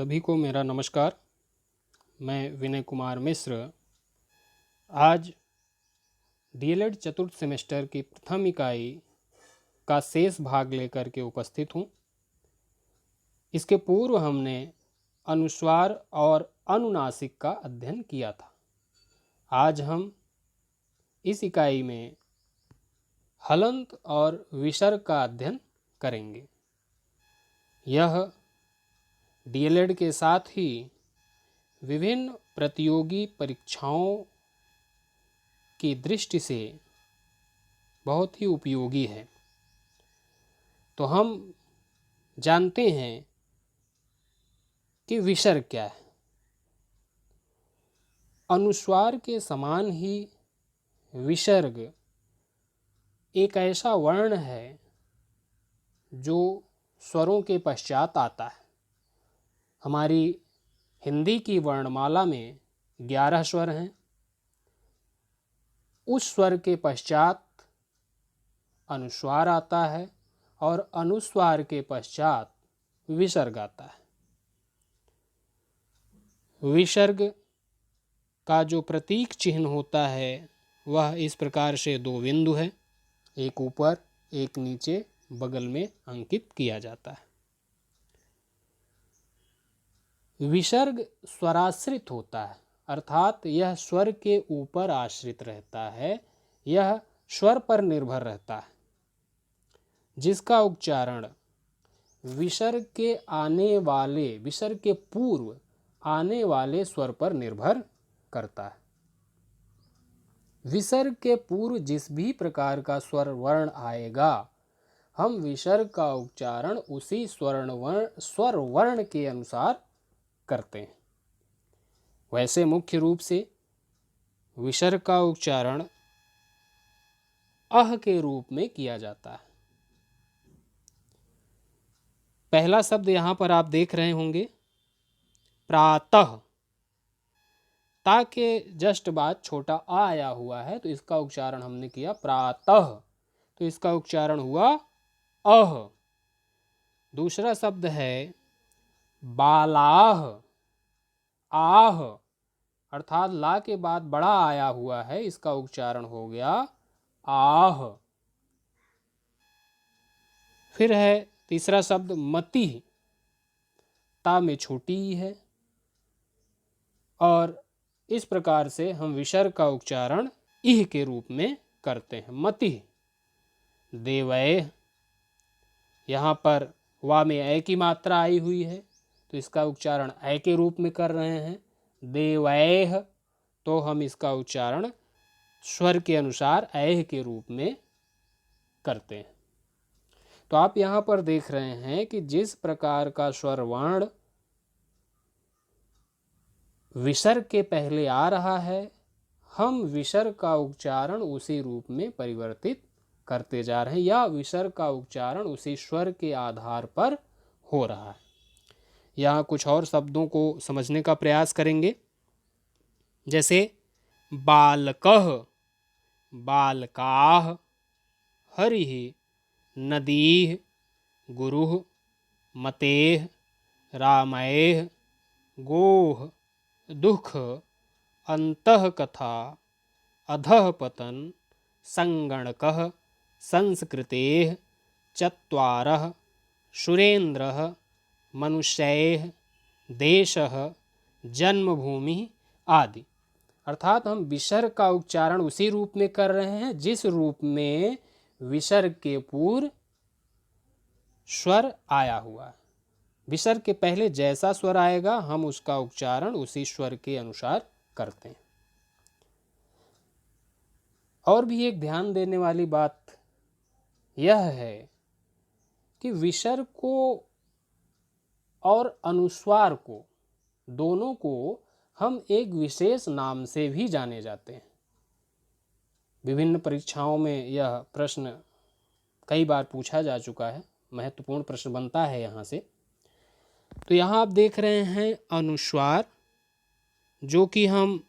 सभी को मेरा नमस्कार। मैं विनय कुमार मिश्र आज डीएलएड चतुर्थ सेमेस्टर की प्रथम इकाई का शेष भाग लेकर के उपस्थित हूँ। इसके पूर्व हमने अनुस्वार और अनुनासिक का अध्ययन किया था। आज हम इस इकाई में हलंत और विसर्ग का अध्ययन करेंगे। यह डीएलएड के साथ ही विभिन्न प्रतियोगी परीक्षाओं की दृष्टि से बहुत ही उपयोगी है। तो हम जानते हैं कि विसर्ग क्या है। अनुस्वार के समान ही विसर्ग एक ऐसा वर्ण है जो स्वरों के पश्चात आता है। हमारी हिंदी की वर्णमाला में 11 स्वर हैं। उस स्वर के पश्चात अनुस्वार आता है और अनुस्वार के पश्चात विसर्ग आता है। विसर्ग का जो प्रतीक चिन्ह होता है वह इस प्रकार से 2 बिंदु है, एक ऊपर एक नीचे बगल में अंकित किया जाता है। विसर्ग स्वराश्रित होता है, अर्थात यह स्वर के ऊपर आश्रित रहता है, यह स्वर पर निर्भर रहता है, जिसका उच्चारण विसर्ग के पूर्व आने वाले स्वर पर निर्भर करता है। विसर्ग के पूर्व जिस भी प्रकार का स्वर वर्ण आएगा, हम विसर्ग का उच्चारण उसी स्वर वर्ण के अनुसार करते हैं। वैसे मुख्य रूप से विसर्ग का उच्चारण अह के रूप में किया जाता है। पहला शब्द यहां पर आप देख रहे होंगे प्रातः। ता के जस्ट बाद छोटा आ आया हुआ है, तो इसका उच्चारण हमने किया प्रातः, तो इसका उच्चारण हुआ अह। दूसरा शब्द है बालाह। आह अर्थात ला के बाद बड़ा आया हुआ है, इसका उच्चारण हो गया आह। फिर है तीसरा शब्द मति। ता में छोटी ही है, और इस प्रकार से हम विसर्ग का उच्चारण इह के रूप में करते हैं। मति। देवैः, यहाँ पर वा में ऐ की मात्रा आई हुई है, तो इसका उच्चारण ऐ के रूप में कर रहे हैं। देवैः, तो हम इसका उच्चारण स्वर के अनुसार ऐ के रूप में करते हैं। तो आप यहाँ पर देख रहे हैं कि जिस प्रकार का स्वर वर्ण विसर्ग के पहले आ रहा है, हम विसर्ग का उच्चारण उसी रूप में परिवर्तित करते जा रहे हैं, या विसर्ग का उच्चारण उसी स्वर के आधार पर हो रहा है। यहाँ कुछ और शब्दों को समझने का प्रयास करेंगे, जैसे बालकः, बालकाः, हरिः, नदीः, गुरुः, मतेः, रामैः, गोः, दुःख, अन्तःकथा, अधःपतन, संगणकः, संस्कृतेः, चत्वारः, सुरेन्द्रः, मनुष्यैः, देशः, जन्मभूमि आदि। अर्थात हम विसर्ग का उच्चारण उसी रूप में कर रहे हैं जिस रूप में विसर्ग के पूर्व स्वर आया हुआ है। विसर्ग के पहले जैसा स्वर आएगा, हम उसका उच्चारण उसी स्वर के अनुसार करते हैं। और भी एक ध्यान देने वाली बात यह है कि विसर्ग को और अनुस्वार को, दोनों को हम एक विशेष नाम से भी जाने जाते हैं। विभिन्न परीक्षाओं में यह प्रश्न कई बार पूछा जा चुका है, महत्वपूर्ण प्रश्न बनता है यहाँ से। तो यहाँ आप देख रहे हैं अनुस्वार, जो कि हम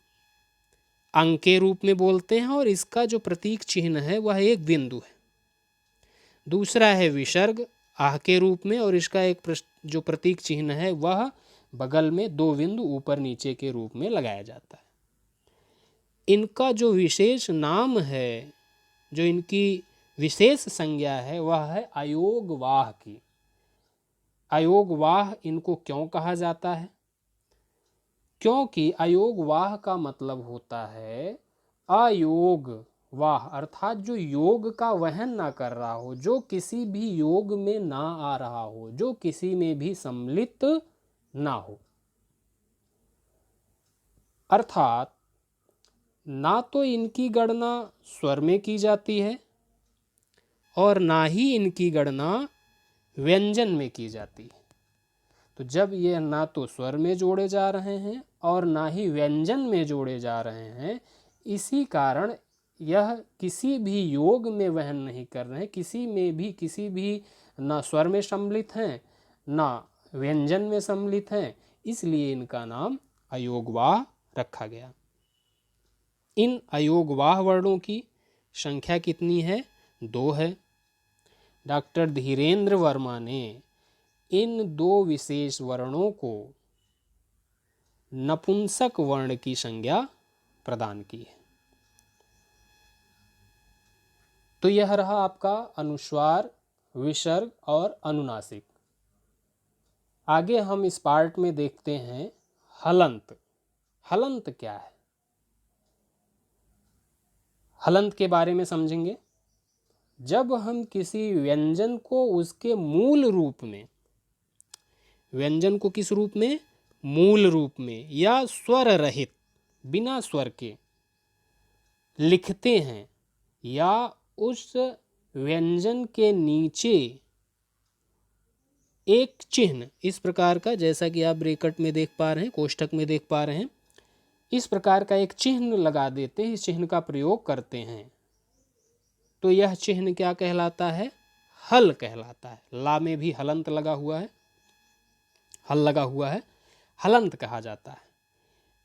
अंक के रूप में बोलते हैं, और इसका जो प्रतीक चिन्ह है वह एक बिंदु है। दूसरा है विसर्ग आह के रूप में, और इसका एक जो प्रतीक चिन्ह है वह बगल में 2 बिंदु ऊपर नीचे के रूप में लगाया जाता है। इनका जो विशेष नाम है, जो इनकी विशेष संज्ञा है, वह है अयोगवाह की। अयोगवाह इनको क्यों कहा जाता है? क्योंकि अयोगवाह का मतलब होता है अयोग वाह, अर्थात जो योग का वहन ना कर रहा हो, जो किसी भी योग में ना आ रहा हो, जो किसी में भी सम्मिलित ना हो। अर्थात ना तो इनकी गणना स्वर में की जाती है और ना ही इनकी गणना व्यंजन में की जाती है। तो जब ये ना तो स्वर में जोड़े जा रहे हैं और ना ही व्यंजन में जोड़े जा रहे हैं, इसी कारण यह किसी भी योग में वहन नहीं कर रहे हैं, किसी भी ना स्वर में सम्मिलित हैं ना व्यंजन में सम्मिलित हैं, इसलिए इनका नाम अयोगवाह रखा गया। इन अयोगवाह वर्णों की संख्या कितनी है? 2 है। डॉक्टर धीरेन्द्र वर्मा ने इन 2 विशेष वर्णों को नपुंसक वर्ण की संज्ञा प्रदान की है। तो यह रहा आपका अनुस्वार, विसर्ग और अनुनासिक। आगे हम इस पार्ट में देखते हैं हलंत। हलंत क्या है? हलंत के बारे में समझेंगे। जब हम किसी व्यंजन को उसके मूल रूप में, व्यंजन को किस रूप में? मूल रूप में या स्वर रहित, बिना स्वर के लिखते हैं, या उस व्यंजन के नीचे एक चिन्ह इस प्रकार का, जैसा कि आप ब्रैकेट में देख पा रहे हैं, कोष्ठक में देख पा रहे हैं, इस प्रकार का एक चिन्ह लगा देते हैं, इस चिन्ह का प्रयोग करते हैं, तो यह चिन्ह क्या कहलाता है? हल कहलाता है। ला में भी हलंत लगा हुआ है, हल लगा हुआ है, हलंत कहा जाता है।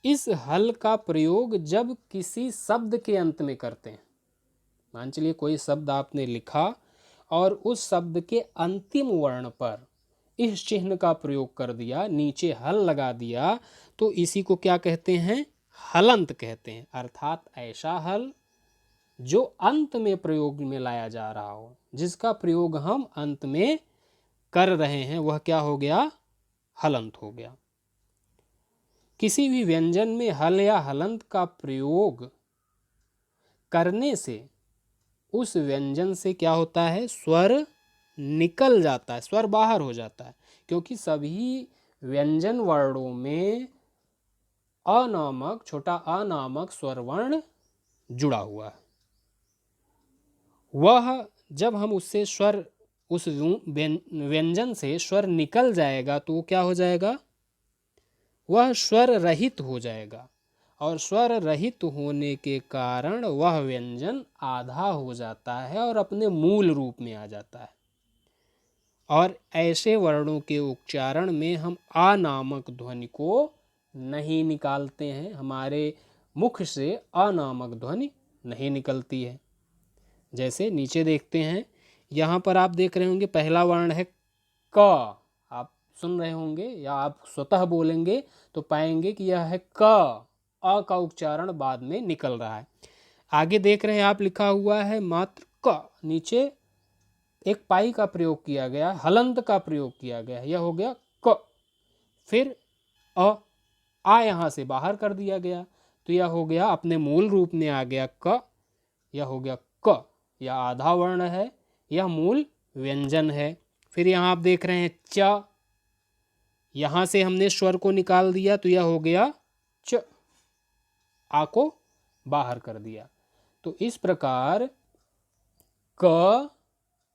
इस हल का प्रयोग जब किसी शब्द के अंत में करते हैं, मान चलिए कोई शब्द आपने लिखा और उस शब्द के अंतिम वर्ण पर इस चिन्ह का प्रयोग कर दिया, नीचे हल लगा दिया, तो इसी को क्या कहते हैं? हलंत कहते हैं। अर्थात ऐसा हल जो अंत में प्रयोग में लाया जा रहा हो, जिसका प्रयोग हम अंत में कर रहे हैं, वह क्या हो गया? हलंत हो गया। किसी भी व्यंजन में हल या हलंत का प्रयोग करने से उस व्यंजन से क्या होता है? स्वर निकल जाता है, स्वर बाहर हो जाता है, क्योंकि सभी व्यंजन वर्णों में अ नामक, छोटा अ नामक स्वर वर्ण जुड़ा हुआ है। वह जब हम उससे स्वर, उस व्यंजन से स्वर निकल जाएगा तो क्या हो जाएगा? वह स्वर रहित हो जाएगा, और स्वर रहित होने के कारण वह व्यंजन आधा हो जाता है और अपने मूल रूप में आ जाता है। और ऐसे वर्णों के उच्चारण में हम आ नामक ध्वनि को नहीं निकालते हैं, हमारे मुख से अ नामक ध्वनि नहीं निकलती है। जैसे नीचे देखते हैं, यहाँ पर आप देख रहे होंगे पहला वर्ण है क। आप सुन रहे होंगे या आप स्वतः बोलेंगे तो पाएंगे कि यह है क, अ का उच्चारण बाद में निकल रहा है। आगे देख रहे हैं आप, लिखा हुआ है मात्र क, नीचे एक पाई का प्रयोग किया गया, हलंत का प्रयोग किया गया, यह हो गया क। फिर आ यहाँ से बाहर कर दिया गया, तो यह हो गया अपने मूल रूप में आ गया क, यह हो गया क, यह आधा वर्ण है, यह मूल व्यंजन है। फिर यहाँ आप देख रहे हैं च, यहाँ से हमने स्वर को निकाल दिया तो यह हो गया च, आ को बाहर कर दिया। तो इस प्रकार क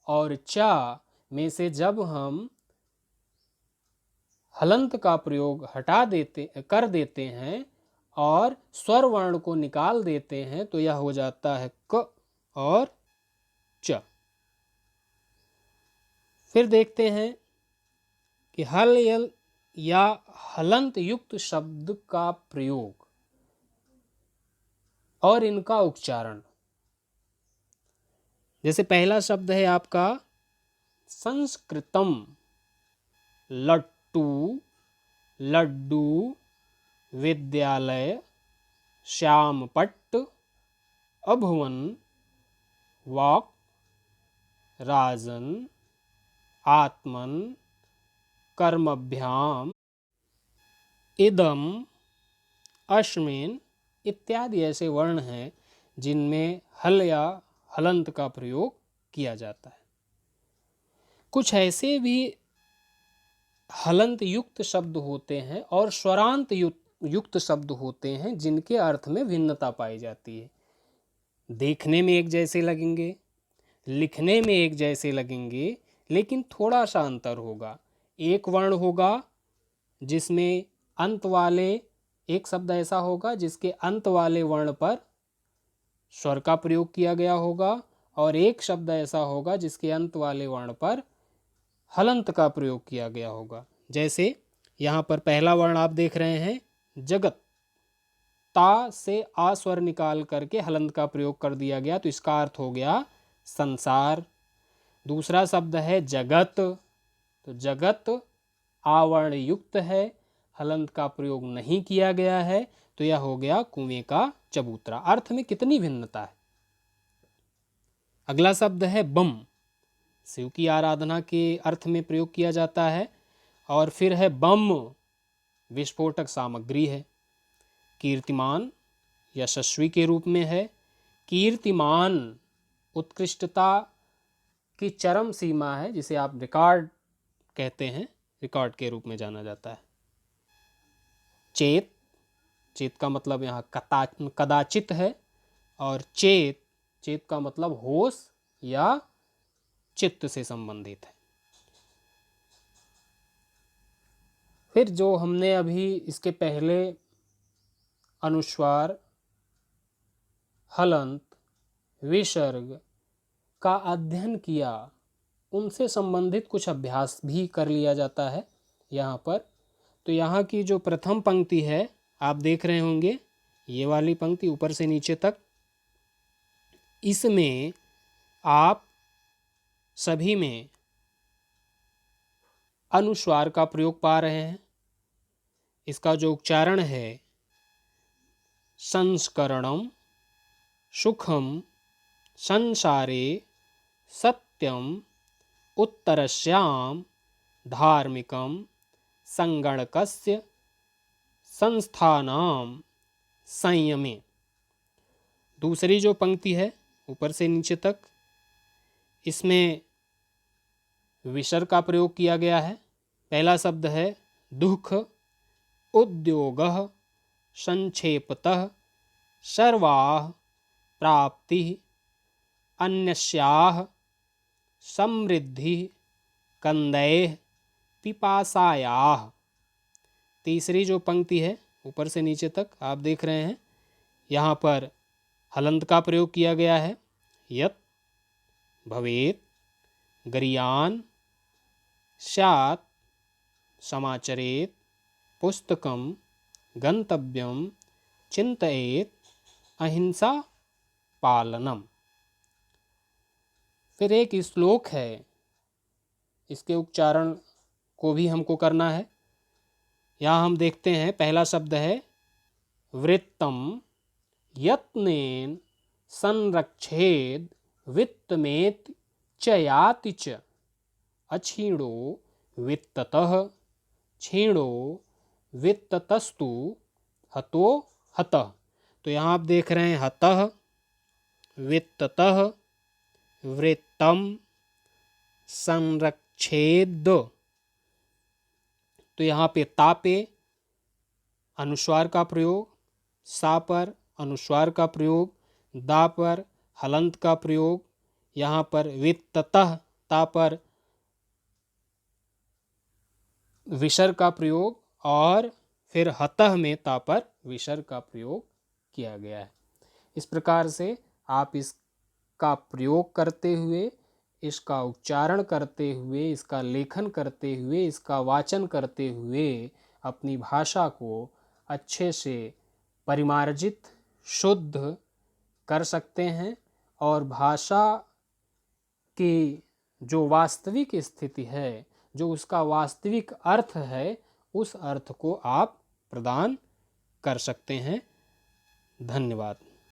और चा में से जब हम हलंत का प्रयोग कर देते हैं और स्वर वर्ण को निकाल देते हैं, तो यह हो जाता है क और च। फिर देखते हैं कि हल या हलंत युक्त शब्द का प्रयोग और इनका उच्चारण। जैसे पहला शब्द है आपका संस्कृतम, लट्टू, लड्डू, विद्यालय, श्यामपट्ट, अभुवन, वाक्, राजन, आत्मन, कर्मभ्याम, इदम, अश्मिन इत्यादि ऐसे वर्ण हैं जिनमें हल या हलंत का प्रयोग किया जाता है। कुछ ऐसे भी हलंत युक्त शब्द होते हैं और स्वरांत युक्त शब्द होते हैं जिनके अर्थ में भिन्नता पाई जाती है। देखने में एक जैसे लगेंगे, लिखने में एक जैसे लगेंगे, लेकिन थोड़ा सा अंतर होगा। एक वर्ण होगा जिसमें अंत वाले, एक शब्द ऐसा होगा जिसके अंत वाले वर्ण पर स्वर का प्रयोग किया गया होगा, और एक शब्द ऐसा होगा जिसके अंत वाले वर्ण पर हलंत का प्रयोग किया गया होगा। जैसे यहाँ पर पहला वर्ण आप देख रहे हैं जगत, ता से आ स्वर निकाल करके हलंत का प्रयोग कर दिया गया, तो इसका अर्थ हो गया संसार। दूसरा शब्द है जगत, तो जगत आवर्ण युक्त है, हलंत का प्रयोग नहीं किया गया है, तो यह हो गया कुएं का चबूतरा। अर्थ में कितनी भिन्नता है। अगला शब्द है बम, शिव की आराधना के अर्थ में प्रयोग किया जाता है। और फिर है बम, विस्फोटक सामग्री है। कीर्तिमान यशस्वी के रूप में है। कीर्तिमान उत्कृष्टता की चरम सीमा है, जिसे आप रिकॉर्ड कहते हैं, रिकॉर्ड के रूप में जाना जाता है। चेत, चेत का मतलब यहाँ कदाचित है, और चेत, चेत का मतलब होश या चित्त से संबंधित है। फिर जो हमने अभी इसके पहले अनुस्वार, हलंत, विसर्ग का अध्ययन किया, उनसे संबंधित कुछ अभ्यास भी कर लिया जाता है यहाँ पर। तो यहाँ की जो प्रथम पंक्ति है आप देख रहे होंगे, ये वाली पंक्ति ऊपर से नीचे तक, इसमें आप सभी में अनुस्वार का प्रयोग पा रहे हैं। इसका जो उच्चारण है संस्करणम, सुखम, संसारे, सत्यम, उत्तरस्याम, धार्मिकम, संगणकस्य, संस्थानाम, संयमे। दूसरी जो पंक्ति है ऊपर से नीचे तक, इसमें विसर्ग का प्रयोग किया गया है। पहला शब्द है दुख, उद्योगः, संक्षेपतः, सर्वाः, प्राप्तिः, अन्यस्याः, समृद्धिः, कंदैः, पिपासायाः। तीसरी जो पंक्ति है ऊपर से नीचे तक आप देख रहे हैं, यहाँ पर हलंत का प्रयोग किया गया है। यत्, भवेत्, गरियान, स्यात्, समाचरेत्, पुस्तकम, गंतव्यम, चिंतयेत्, अहिंसा, पालनम। फिर एक श्लोक है, इसके उच्चारण को भी हमको करना है। यहाँ हम देखते हैं पहला शब्द है वृत्तम, यत्नेन संरक्षेद, वित्तमेति च याति च, अक्षीणो वित्ततः, क्षीणो वित्ततस्तु, हतो हतः। तो यहाँ आप देख रहे हैं हतः, वित्ततः, वृत्तम, संरक्षेद। तो यहाँ पे ता पे अनुस्वार का प्रयोग, सा पर अनुस्वार का प्रयोग, दा पर हलंत का प्रयोग, यहाँ पर वित्ततः ता पर विसर्ग का प्रयोग, और फिर हतः में ता पर विसर्ग का प्रयोग किया गया है। इस प्रकार से आप इसका प्रयोग करते हुए, इसका उच्चारण करते हुए, इसका लेखन करते हुए, इसका वाचन करते हुए अपनी भाषा को अच्छे से परिमार्जित, शुद्ध कर सकते हैं, और भाषा की जो वास्तविक स्थिति है, जो उसका वास्तविक अर्थ है, उस अर्थ को आप प्रदान कर सकते हैं। धन्यवाद।